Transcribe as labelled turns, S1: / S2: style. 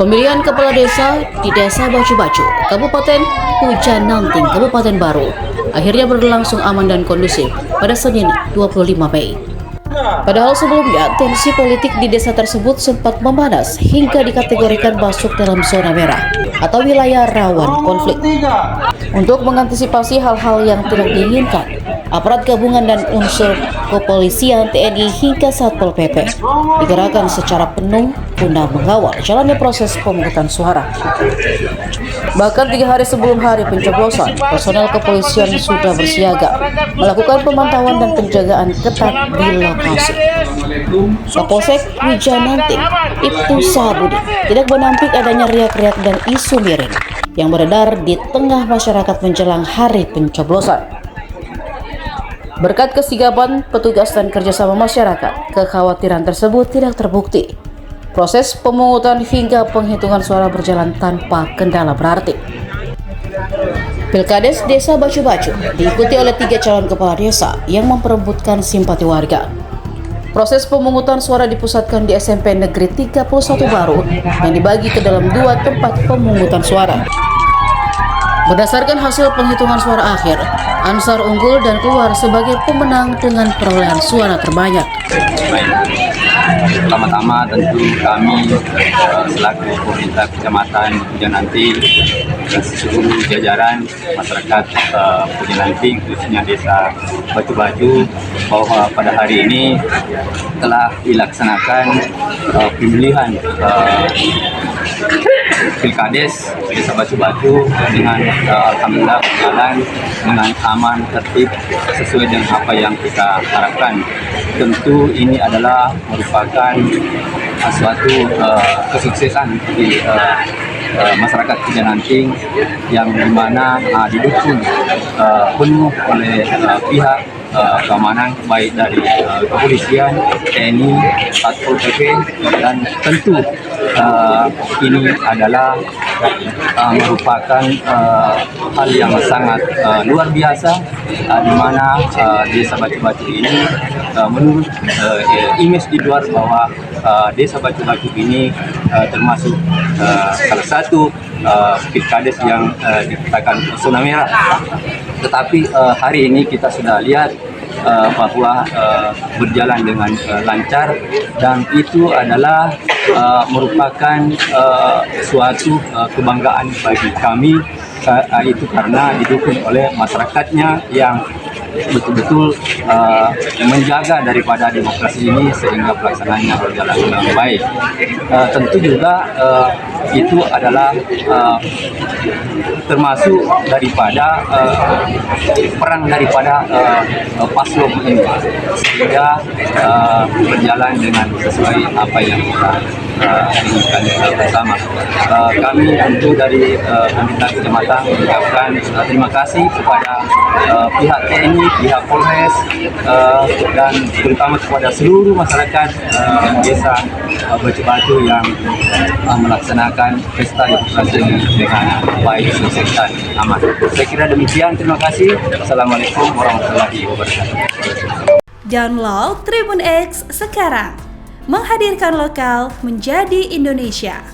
S1: Pemilihan kepala desa di Desa Bacu-Bacu, Kabupaten Hujan Nanting, Kabupaten Baru, akhirnya berlangsung aman dan kondusif pada Senin 25 Mei. Padahal sebelumnya, tensi politik di desa tersebut sempat memanas hingga dikategorikan masuk dalam zona merah atau wilayah rawan konflik. Untuk mengantisipasi hal-hal yang tidak diinginkan, aparat gabungan dan unsur kepolisian, TNI hingga Satpol PP digerakkan secara penuh guna mengawal jalannya proses pemungutan suara. Bahkan 3 hari sebelum hari pencoblosan, personel kepolisian sudah bersiaga melakukan pemantauan dan penjagaan ketat di lokasi. Kapolsek Hujan Nanting, Ibtu Sabudi, tidak menampik adanya riak-riak dan isu miring yang beredar di tengah masyarakat menjelang hari pencoblosan. Berkat kesigapan petugas dan kerjasama masyarakat, kekhawatiran tersebut tidak terbukti. Proses pemungutan hingga penghitungan suara berjalan tanpa kendala berarti. Pilkades Desa Bacu-Bacu diikuti oleh 3 calon kepala desa yang memperebutkan simpati warga. Proses pemungutan suara dipusatkan di SMP Negeri 31 Baru yang dibagi ke dalam 2 tempat pemungutan suara. Berdasarkan hasil penghitungan suara akhir, Ansar unggul dan keluar sebagai pemenang dengan perolehan suara terbanyak.
S2: Pertama-tama tentu kami selaku pemerintah Kecamatan Hujan Nanting dan seluruh jajaran masyarakat Hujan Nanting, khususnya Desa Bacu-Bacu, bahwa pada hari ini telah dilaksanakan pemilihan Pilkades Desa Bacu-Bacu dengan alhamdulillah berjalan dengan aman, tertib, sesuai dengan apa yang kita harapkan. Tentu ini adalah merupakan suatu kesuksesan di masyarakat Hujan Nanting yang dimana didukung penuh oleh pihak keamanan baik dari kepolisian, TNI, Satpol PP, dan tentu ini adalah merupakan hal yang sangat luar biasa di mana Desa Bacu-Bacu ini menurut image di luar bahwa Desa Bacu-Bacu ini termasuk salah satu pilkades yang dikatakan zona merah. Tetapi hari ini kita sudah lihat bahwa berjalan dengan lancar, dan itu adalah merupakan suatu kebanggaan bagi kami, itu karena didukung oleh masyarakatnya yang betul-betul menjaga daripada demokrasi ini sehingga pelaksanaannya berjalan dengan baik. Tentu juga itu adalah termasuk daripada perang daripada paslon ini, sehingga berjalan dengan sesuai apa yang kita inginkan bersama. Kami tentu dari pemerintah kecamatan mengucapkan terima kasih kepada pihak TNI, pihak Polres, dan terutama kepada seluruh masyarakat Desa Bacu-Bacu yang melaksanakan pesta demokrasi dengan baik, sukses dan aman. Saya kira demikian. Terima kasih. Assalamualaikum warahmatullahi wabarakatuh.
S3: Download Tribun X sekarang, menghadirkan lokal menjadi Indonesia.